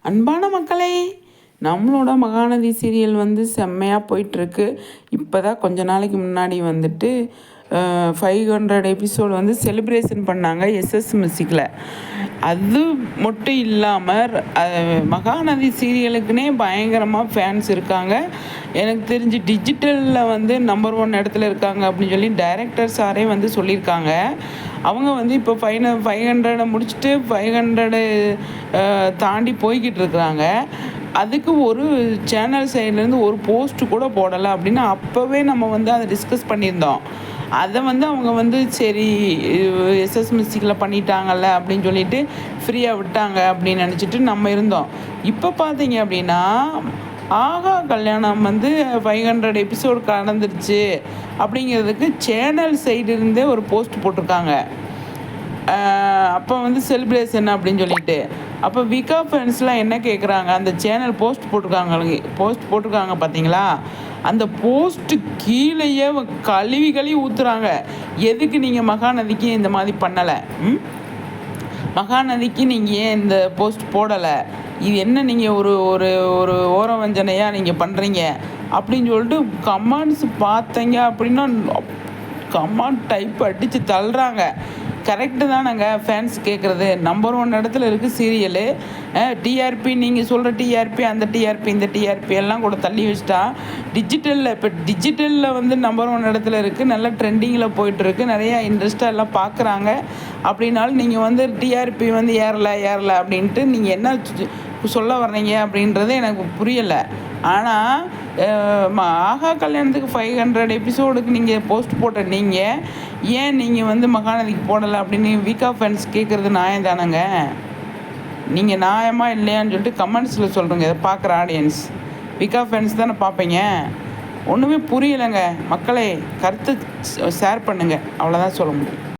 அன்பான மக்களே, நம்மளோட மகாநதி சீரியல் வந்து செம்மையாக போயிட்டுருக்கு. இப்போ தான் கொஞ்ச நாளைக்கு முன்னாடி வந்துட்டு 500 எபிசோடு வந்து செலிப்ரேஷன் பண்ணாங்க எஸ்எஸ் மியூசிக்கில். அது மட்டும் இல்லாமல் மகாநதி சீரியலுக்குனே பயங்கரமாக ஃபேன்ஸ் இருக்காங்க. எனக்கு தெரிஞ்சு டிஜிட்டலில் வந்து நம்பர் 1 இடத்துல இருக்காங்க அப்படின்னு சொல்லி டைரக்டர் சாரே வந்து சொல்லியிருக்காங்க. அவங்க வந்து இப்போ 500 முடிச்சுட்டு 500 தாண்டி போய்கிட்டு இருக்கிறாங்க. அதுக்கு ஒரு சேனல் சைட்லேருந்து ஒரு போஸ்ட்டு கூட போடலை அப்படின்னு அப்போவே நம்ம வந்து அதை டிஸ்கஸ் பண்ணியிருந்தோம். அதை வந்து அவங்க வந்து சரி எஸ்எஸ் மியூசிக்கில் பண்ணிட்டாங்கல்ல அப்படின்னு சொல்லிட்டு ஃப்ரீயாக விட்டாங்க அப்படின்னு நினச்சிட்டு நம்ம இருந்தோம். இப்போ பார்த்தீங்க அப்படின்னா ஆகா கல்யாணம் வந்து 500 எபிசோடு கடந்துருச்சு அப்படிங்கிறதுக்கு சேனல் சைடுலேருந்தே ஒரு போஸ்ட் போட்டிருக்காங்க. அப்போ வந்து செலிப்ரேஷன் அப்படின்னு சொல்லிட்டு அப்போ விகா ஃபேன்ஸ்லாம் என்ன கேட்குறாங்க, அந்த சேனல் போஸ்ட் போட்டிருக்காங்க பார்த்தீங்களா, அந்த போஸ்ட்டு கீழேயே கழுவி ஊற்றுறாங்க. எதுக்கு நீங்கள் மகாநதிக்கு இந்த மாதிரி பண்ணலை, மகாநதிக்கு நீங்கள் ஏன் இந்த போஸ்ட் போடலை, இது என்ன நீங்கள் ஒரு ஒரு ஒரு ஓரவஞ்சனையாக நீங்கள் பண்ணுறீங்க அப்படின்னு சொல்லிட்டு கமெண்ட்ஸ் பார்த்தீங்க அப்படின்னா கமெண்ட் டைப் அடித்து தள்ளுறாங்க. கரெக்டு தானேங்க ஃபேன்ஸ் கேட்குறது. நம்பர் 1 இடத்துல இருக்குது சீரியலு. டிஆர்பி நீங்கள் சொல்கிற டிஆர்பி அந்த டிஆர்பி இந்த டிஆர்பி எல்லாம் கூட தள்ளி வச்சுட்டா டிஜிட்டலில் இப்போ டிஜிட்டலில் வந்து நம்பர் 1 இடத்துல இருக்குது, நல்லா ட்ரெண்டிங்கில் போயிட்டுருக்கு, நிறையா இன்ட்ரெஸ்ட்டாக எல்லாம் பார்க்குறாங்க. அப்படின்னாலும் நீங்கள் வந்து டிஆர்பி வந்து ஏறலை அப்படின்ட்டு நீங்கள் என்ன சொல்ல வர்றீங்க அப்படின்றது எனக்கு புரியலை. ஆனால் ஆகா கல்யாணத்துக்கு 500 எபிசோடுக்கு நீங்கள் போஸ்ட் போட்ட நீங்கள் ஏன் நீங்கள் வந்து மகாநதிக்கு போடலை அப்படின்னு விகா ஃபேன்ஸ் கேட்குறது நியாயம் தானேங்க. நீங்கள் நியாயமாக இல்லையான்னு சொல்லிட்டு கமெண்ட்ஸில் சொல்கிறீங்க. இதை பார்க்குற ஆடியன்ஸ் விகா ஃபேன்ஸ் தானே பார்ப்பீங்க. ஒன்றுமே புரியலைங்க மக்களே. கருத்து ஷேர் பண்ணுங்கள், அவ்வளோதான் சொல்ல முடியும்.